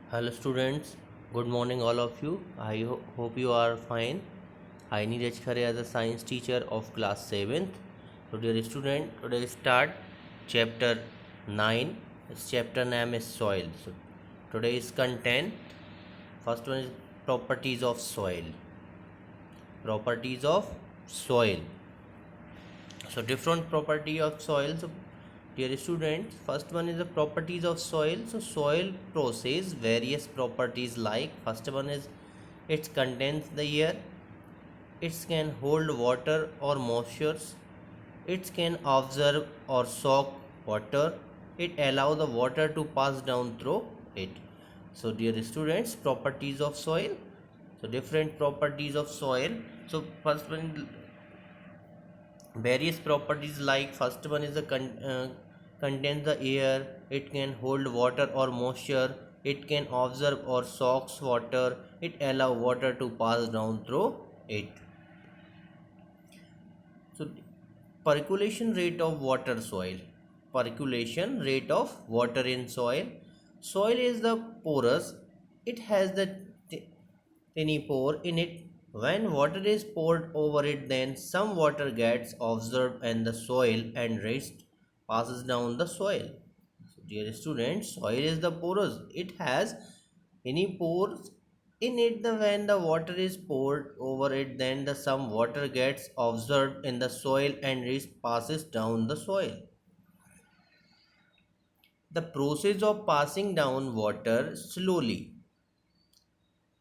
Hello students, good morning all of you. I hope you are fine. I Neeraj Khare as a science teacher of class 7th. So dear student, today start chapter 9. Its chapter name is soil. So today's content, first one is properties of soil. Properties of soil. So different property of soil. So dear students, first one is the properties of soil. So soil possesses various properties like first one is it contains the air, it can hold water or moisture, it can absorb or soak water, it allow the water to pass down through it. So dear students, properties of soil. So different properties of soil. So first one various properties like first one is the contains the air, it can hold water or moisture, it can absorb or soaks water, it allow water to pass down through it. So percolation rate of water soil. Percolation rate of water in soil. Soil is the porous, it has the tiny pore in it. When water is poured over it, then some water gets absorbed in the soil and rest passes down the soil. So, dear students, soil is the porous. It has any pores in it. When the water is poured over it, then the some water gets absorbed in the soil and rest passes down the soil. The process of passing down water slowly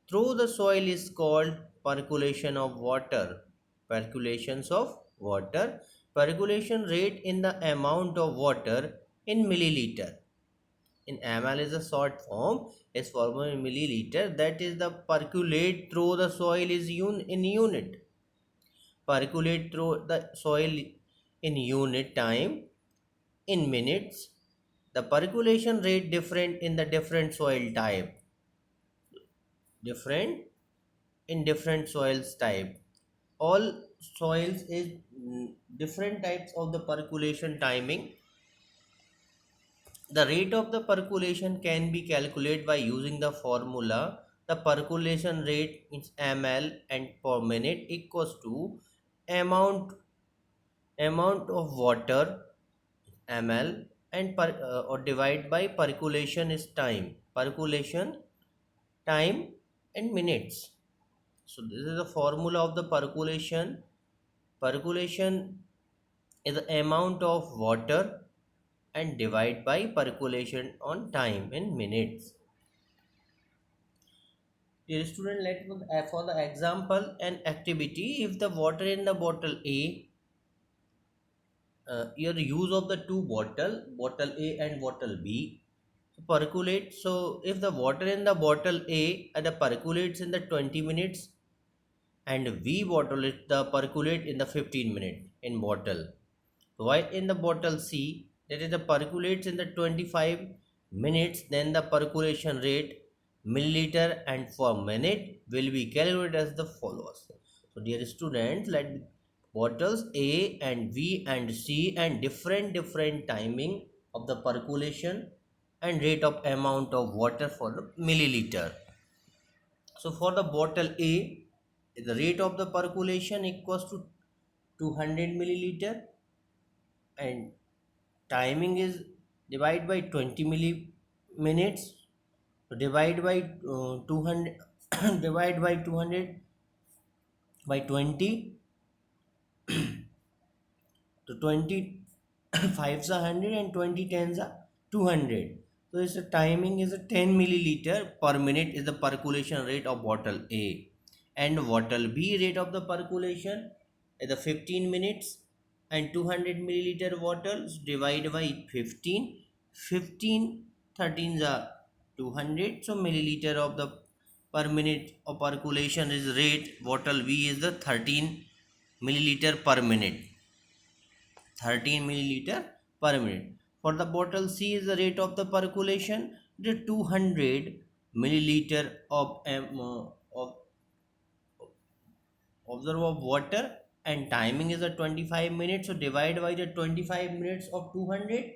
through the soil is called percolation of water. Percolations of water. Percolation rate in the amount of water in milliliter. In ml is a short form, is formula in milliliter. That is the percolate through the soil is in unit. Percolate through the soil in unit time in minutes. The percolation rate different in the different soil type. Different in different soils type. All soils is different types of the percolation timing. The rate of the percolation can be calculated by using the formula. The percolation rate is ml and per minute equals to amount of water ml and or divide by percolation is time. Percolation time and minutes. So this is the formula of the percolation. Percolation is the amount of water and divide by percolation on time in minutes. Dear student, for the example and activity, if the water in the bottle A, your use of the two bottle A and bottle B, percolate. So if the water in the bottle A percolates in the 20 minutes and V bottle it the percolate in the 15 minute in bottle. While in the bottle C, that is the percolates in the 25 minutes, then the percolation rate milliliter and for minute will be calculated as the follows. So dear students, let bottles A and B and C and different timing of the percolation and rate of amount of water for the milliliter. So for the bottle A, the rate of the percolation equals to 200 milliliter and timing is divide by 20 minutes. So divide by 200 divide by 200 by 20 to 20 fives are 100 and 20 tens are 200. So its timing is a 10 milliliter per minute is the percolation rate of bottle A, and bottle B rate of the percolation is the 15 minutes and 200 milliliter bottles divide by 15. 15 13s are 200, so milliliter of the per minute of percolation is rate bottle B is the 13 milliliter per minute. 13 milliliter per minute. For the bottle C is the rate of the percolation, the 200 milliliter of observe of water, and timing is a 25 minutes. So divide by the 25 minutes of 200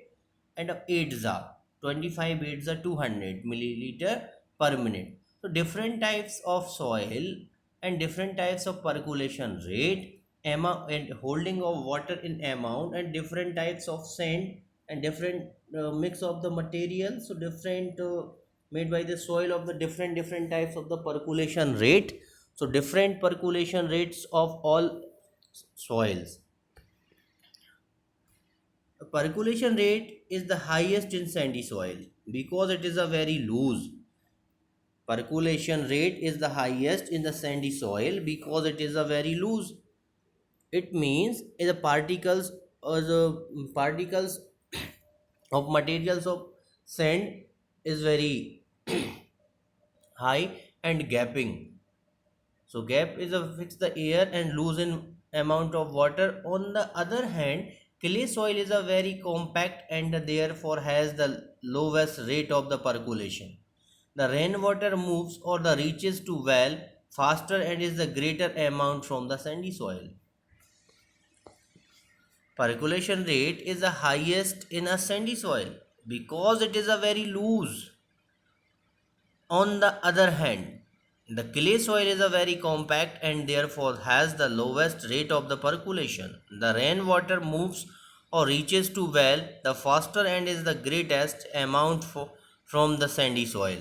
and 8 za 25 8 za 200 milliliter per minute. So different types of soil and different types of percolation rate, amount and holding of water in amount, and different types of sand and different mix of the material. So different made by the soil of the different types of the percolation rate. So different percolation rates of all soils. A percolation rate is the highest in sandy soil because it is a very loose. Percolation rate is the highest in the sandy soil because it is a very loose. It means the particles or the particles of materials of sand is very high and gapping. So gap is a fix the air and lose in amount of water. On the other hand, clay soil is a very compact and therefore has the lowest rate of the percolation. The rainwater moves or the reaches to well faster and is the greater amount from the sandy soil. Percolation rate is the highest in a sandy soil because it is a very loose. On the other hand, the clay soil is a very compact and therefore has the lowest rate of the percolation. The rainwater moves or reaches to well the faster and is the greatest amount from the sandy soil.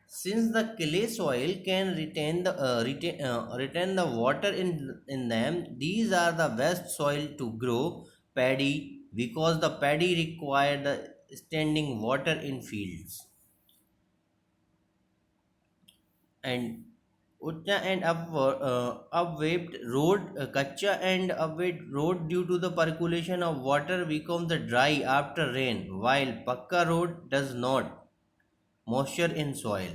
Since the clay soil can retain the water in them, these are the best soil to grow paddy because the paddy require the standing water in fields. And Utcha and upwaved road, Kacha and upwaved road due to the percolation of water becomes the dry after rain, while Pakka road does not. Moisture in soil.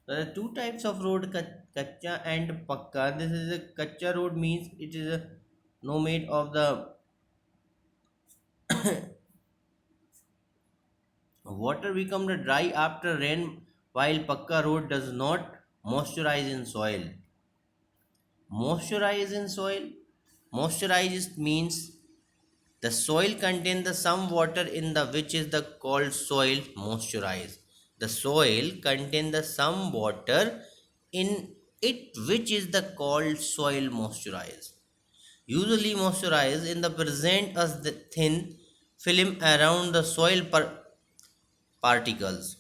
There are two types of road, Kacha and Pakka. This is a Kacha road means it is a no made of the water become the dry after rain, while Pakka road does not moisturize in soil. Moisturize in soil. Moisturized means the soil contains the some water in the which is the called soil moisturized. The soil contains the some water in it which is the called soil moisturized. Usually moisturized in the present as the thin film around the soil particles.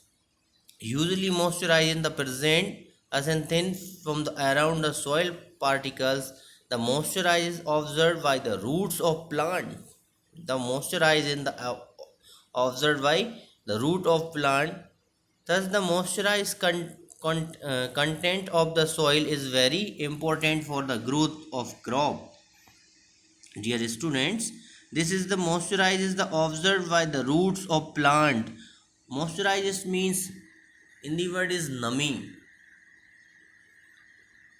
Usually moisturized in the present as in thin from the around the soil particles. The moisture is observed by the roots of plant. The moisture is in the observed by the root of plant. Thus the moisturized content of the soil is very important for the growth of crop. Dear students, this is the moisturized is the observed by the roots of plant. Moisturized means in the word is numbing.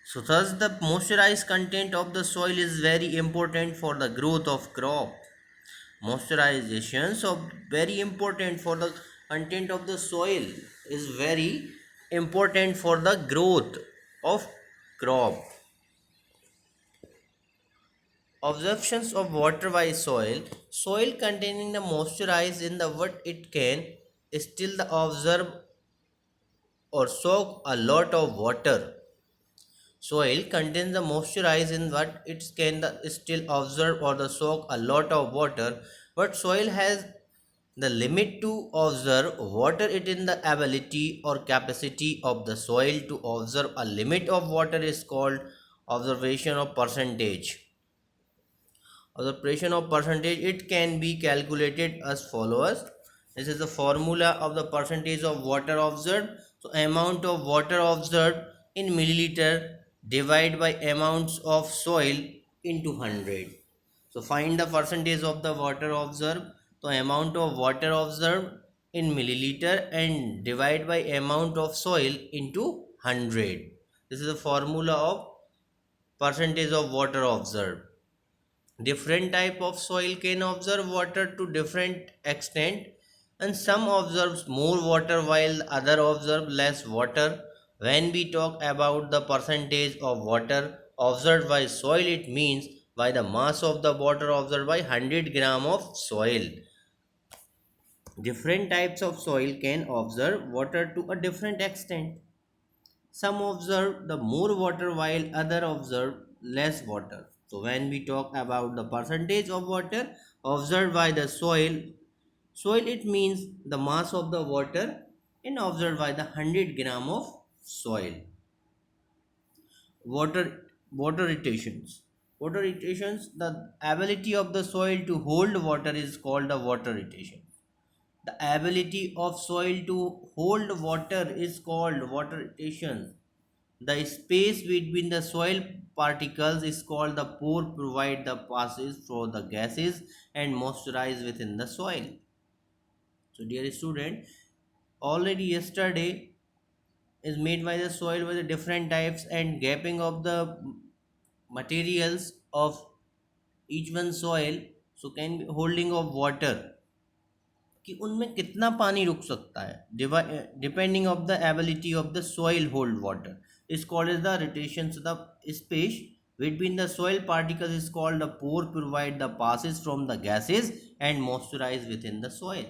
So thus the moisturized content of the soil is very important for the growth of crop. Moisturization so very important for the content of the soil is very important for the growth of crop. Absorptions of water by soil. Soil containing the moisturized in the what it can still the absorb or soak a lot of water. Soil contains the moisturize in what it can still absorb or the soak a lot of water, but soil has the limit to absorb water. It in the ability or capacity of the soil to absorb a limit of water is called observation of percentage. Observation of percentage it can be calculated as follows. This is the formula of the percentage of water absorbed. So amount of water absorbed in milliliter divide by amounts of soil into 100. So find the percentage of the water absorbed. So amount of water absorbed in milliliter and divide by amount of soil into 100. This is the formula of percentage of water absorbed. Different type of soil can absorb water to different extent, and some absorbs more water while other absorb less water. When we talk about the percentage of water absorbed by soil, it means by the mass of the water absorbed by 100 gram of soil. Different types of soil can absorb water to a different extent. Some observe the more water while other observe less water. So when we talk about the percentage of water observed by the soil it means the mass of the water and observed by the 100 gram of soil. Water rotations. Water rotations, the ability of the soil to hold water is called the water rotation. The ability of soil to hold water is called water rotation. The space between the soil particles is called the pore provide the passes for the gases and moisturize within the soil. So dear student, already yesterday is made by the soil with the different types and gapping of the materials of each one soil. So can be holding of water कि उनमें कितना पानी रुक सकता है depending of the ability of the soil hold water is called as the rotation the space between the soil particles is called the pore provide the passes from the gases and moisturize within the soil.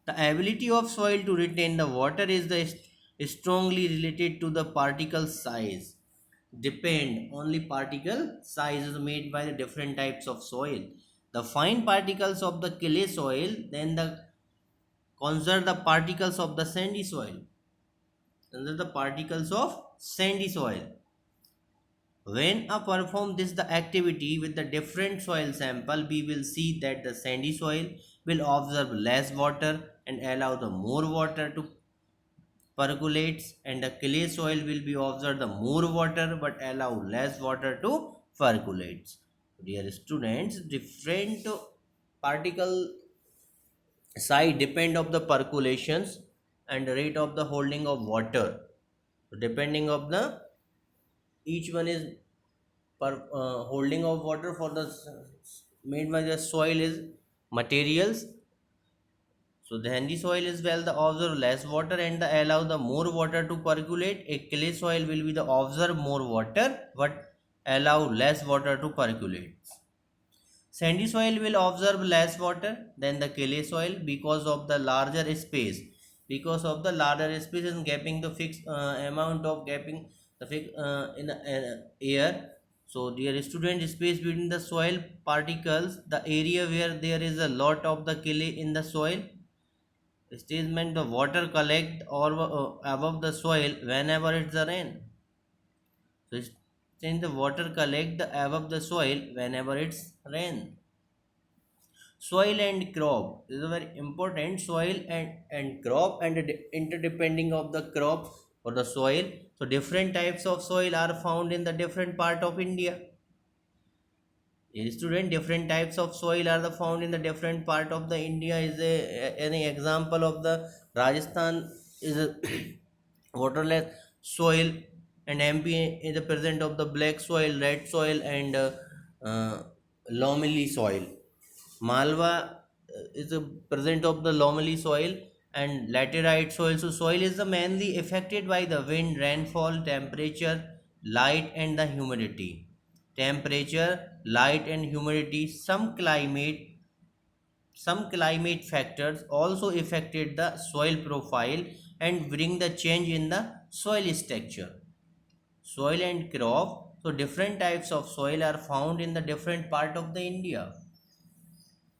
The ability of soil to retain the water is strongly related to the particle size. Depend only particle size is made by the different types of soil. The fine particles of the clay soil, then the consider the particles of the sandy soil. Consider the particles of sandy soil. When a perform this the activity with the different soil sample, we will see that the sandy soil will absorb less water and allow the more water to percolates and the clay soil will be absorb the more water but allow less water to percolates. Dear students, different particle size depend of the percolations and the rate of the holding of water. So depending of the each one is holding of water for the made by the soil is materials. So the sandy soil is well the observe less water and the allow the more water to percolate. A clay soil will be the observe more water but allow less water to percolate. Sandy soil will absorb less water than the clay soil because of the larger space. Because of the larger space and gapping the fixed amount of gapping the in the air. So dear student, space between the soil particles, the area where there is a lot of the clay in the soil statement the water collect or above the soil whenever it's the rain. So since the water collect the above the soil whenever it's rain. Soil and crop this is a very important soil and crop and the interdepending of the crop or the soil. So different types of soil are found in the different part of India. Student, different types of soil are the found in the different part of the India. Is any example of the Rajasthan is a waterless soil, and MP is the present of the black soil, red soil, and loamy soil. Malwa is the present of the loamy soil and laterite soil. So soil is the mainly affected by the wind, rainfall, temperature, light, and the humidity. Temperature, light, and humidity. Some climate factors also affected the soil profile and bring the change in the soil structure. Soil and crop. So different types of soil are found in the different part of the India.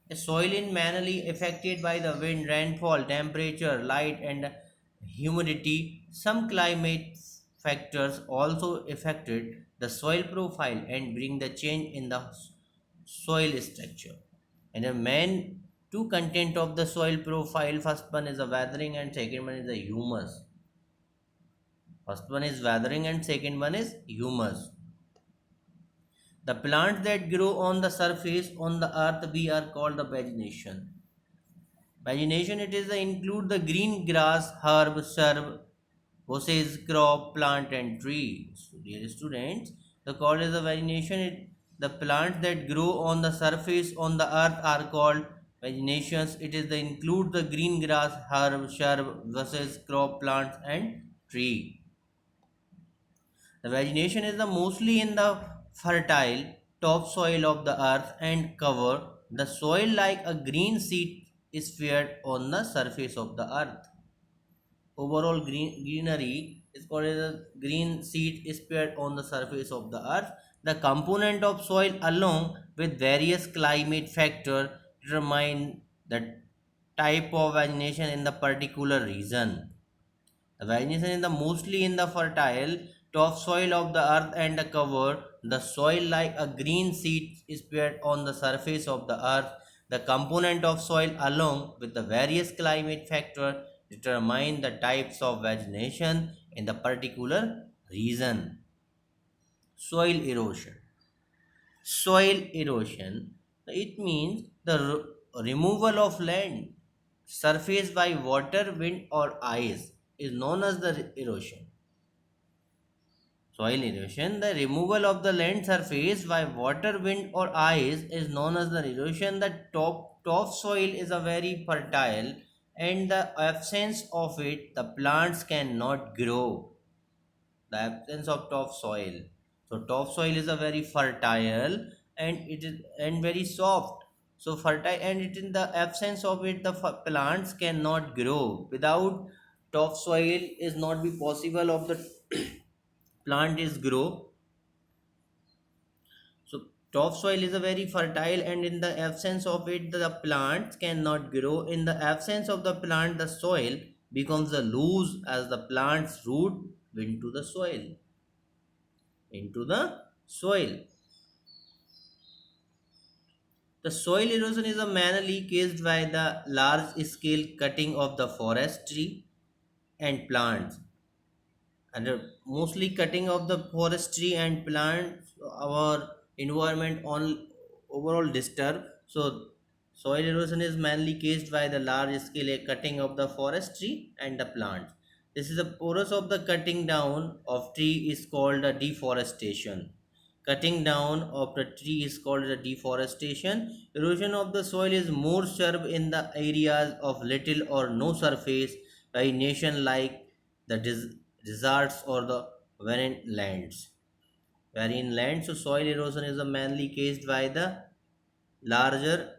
The soil is mainly affected by the wind, rainfall, temperature, light, and humidity. Some climate factors also affected the soil profile and bring the change in the soil structure. And the main two content of the soil profile, first one is the weathering and second one is the humus. First one is weathering and second one is humus. The plants that grow on the surface on the earth we are called the vegetation. Vegetation it is the include the green grass, herb, shrub, bushes, crop, plant and tree. So dear students, the called is the vegetation. The plants that grow on the surface on the earth are called vegetations. It is the include the green grass, herb, shrub, bushes, crop, plants and tree. The vegetation is the mostly in the fertile topsoil of the earth and cover the soil like a green seed spread on the surface of the earth. Overall greenery is called as a green seed spread on the surface of the earth. The component of soil along with various climate factors determine the type of vegetation in the particular region. The vegetation is the mostly in the fertile topsoil of the earth and cover the soil like a green seed spread on the surface of the earth. The component of soil along with the various climate factors determine the types of vegetation in the particular region. Soil erosion. Soil erosion, it means the removal of land surface by water, wind, or ice is known as the erosion. Soil erosion, the removal of the land surface by water, wind, or ice is known as the erosion. The topsoil is a very fertile, and the absence of it, the plants cannot grow. The absence of topsoil. So topsoil is a very fertile and it is and very soft. So fertile and it in the absence of it, the plants cannot grow. Without topsoil is not be possible of the plant is grow. So topsoil is a very fertile and in the absence of it the plants cannot grow. In the absence of the plant the soil becomes a loose as the plant's root into the soil. Into the soil. The soil erosion is a mainly caused by the large scale cutting of the forestry and plants and mostly cutting of the forestry and plants our environment on overall disturb. So soil erosion is mainly caused by the large scale cutting of the forestry and the plants. This is the process of the cutting down of tree is called a deforestation. Cutting down of the tree is called a deforestation. Erosion of the soil is more sharp in the areas of little or no surface variation like the deserts or the barren lands. Barren lands, so soil erosion is mainly caused by the larger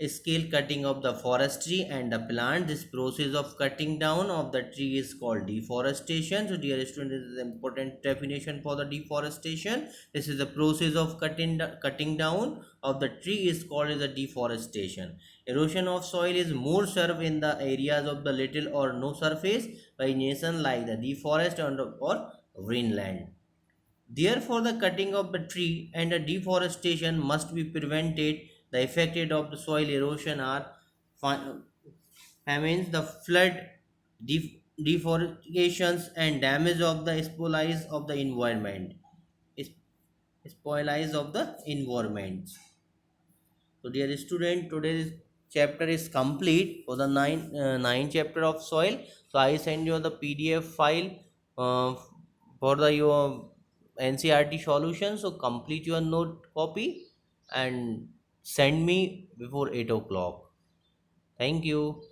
scale cutting of the forestry and the plant. This process of cutting down of the tree is called deforestation. So dear student, this is an important definition for the deforestation. This is the process of cutting down of the tree is called as a deforestation. Erosion of soil is more sharp in the areas of the little or no surface variation like the deforested or greenland. Therefore, the cutting of the tree and the deforestation must be prevented. The effects of the soil erosion are famines, the flood, deforestations, and damage of the spoils of the environment. Spoils of the environment. So, dear student, today's chapter is complete for the nine chapter of soil. So, I send you the PDF file uh, for the your NCRT solution. So, complete your note copy and send me before 8 o'clock. Thank you.